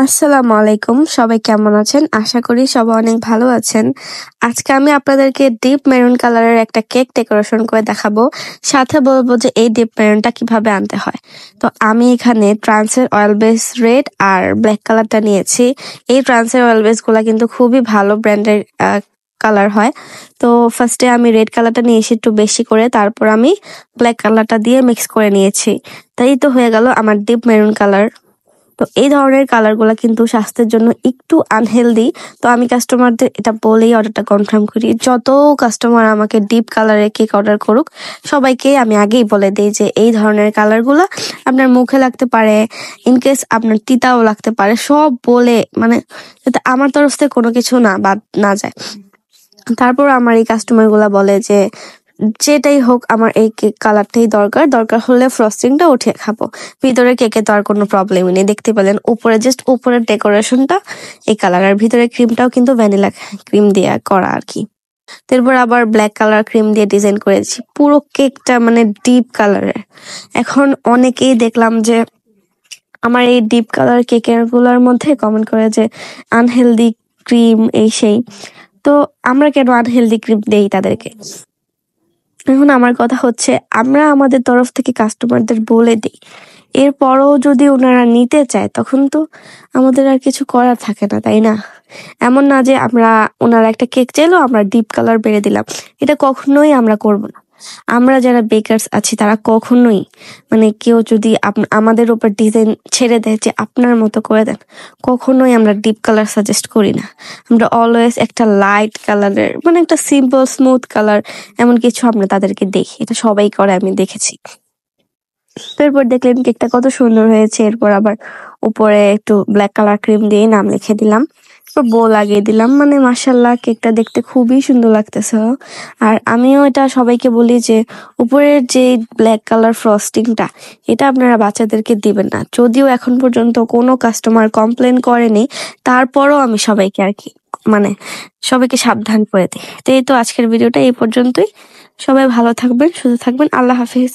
আসসালামু আলাইকুম, সবাই কেমন আছেন? আশা করি সবাই অনেক ভালো আছেন। আজকে আমি আপনাদেরকে ডিপ মেরুন কালারের একটা কেক ডেকোরেশন করে দেখাবো। সাথে বলবো যে এই ডিপ মেরুনটা কিভাবে আনতে হয়। তো আমি এখানে ট্রান্সের অয়েল বেস রেড আর ব্ল্যাক কালারটা নিয়েছি। এই ট্রান্সের অয়েল বেস গুলা কিন্তু খুবই ভালো ব্র্যান্ডের কালার হয়। তো ফার্স্টে আমি রেড কালারটা নিয়েছি একটু বেশি করে, তারপর আমি ব্ল্যাক কালারটা দিয়ে মিক্স করে নিয়েছি। তাই তো হয়ে গেল আমার ডিপ মেরুন কালার। তো এই ধরনের কালারগুলা কিন্তু স্বাস্থ্যের জন্য একটু আনহেলদি। তো আমি কাস্টমারদের এটা বলেই অর্ডারটা কনফার্ম করি। যত কাস্টমার আমাকে ডিপ কালারের কেক অর্ডার করুক, সবাইকে আমি আগেই বলে দিই যে এই ধরনের কালারগুলা আপনার মুখে লাগতে পারে, ইনকেস আপনার তিতাও লাগতে পারে, সব বলে মানে যাতে আমার তরফ থেকে কোনো কিছু না বাদ না যায়। তারপর আমার এই কাস্টমার গুলা বলে যে যেটাই হোক আমার এই কেক কালারটাই দরকার হলে ফ্রস্টিংটা উঠিয়ে খাবো। ভিতরে কেকে তো আর কোনো প্রবলেমই নেই, দেখতে পেলেন উপরে জাস্ট উপরের ডেকোরেশনটা এই কালার, আর ভিতরে ক্রিমটাও কিন্তু ভ্যানিলা ক্রিম দিয়ে করা আর কি। তারপর আবার ব্ল্যাক কালার ক্রিম দিয়ে ডিজাইন করেছি পুরো কেকটা, মানে ডিপ কালারের। এখন অনেকেই দেখলাম যে আমার এই ডিপ কালার কেকের গুলার মধ্যে কমেন্ট করে যে আনহেলদি ক্রিম এই সেই। তো আমরা কেন আনহেলদি ক্রিম দেই তাদেরকে? এখন আমার কথা হচ্ছে, আমরা আমাদের তরফ থেকে কাস্টমারদের বলে দিই, এরপরও যদি ওনারা নিতে চায় তখন তো আমাদের আর কিছু করার থাকে না, তাই না? এমন না যে আমরা ওনারা একটা কেক চাইলো আমরা ডিপ কালার বেড়ে দিলাম, এটা কখনোই আমরা করব না। আমরা যারা বেকারস আছি তারা কখনোই, মানে কেউ যদি আমাদের উপর ডিজাইন ছেড়ে দেয় যে আপনার মতো করে দেন, কখনোই আমরা ডিপ কালার সাজেস্ট করি না। আমরা অলওয়েজ একটা লাইট কালারের, মানে একটা সিম্পল স্মুথ কালার এমন কিছু আমরা তাদেরকে দেখি, এটা সবাই করে আমি দেখেছি। তারপর দেখলেন কেকটা কত সুন্দর হয়েছে। এরপর আবার উপরে একটু ব্ল্যাক কালার ক্রিম দিয়ে নাম লিখে দিলাম, বো লাগিয়ে দিলাম, মানে মাশাল্লাহ কেকটা দেখতে খুবই সুন্দর লাগতেছে। আর আমিও এটা সবাইকে বলি যে উপরের যে ব্ল্যাক কালার ফ্রস্টিংটা এটা আপনারা বাচ্চাদেরকে দিবেন না। যদিও এখন পর্যন্ত কোনো কাস্টমার কমপ্লেন করেনি, তারপরও আমি সবাইকে আর কি মানে সবাইকে সাবধান করে দিই। তো এই তো আজকের ভিডিওটা এই পর্যন্তই। সবাই ভালো থাকবেন, সুস্থ থাকবেন। আল্লাহ হাফিজ।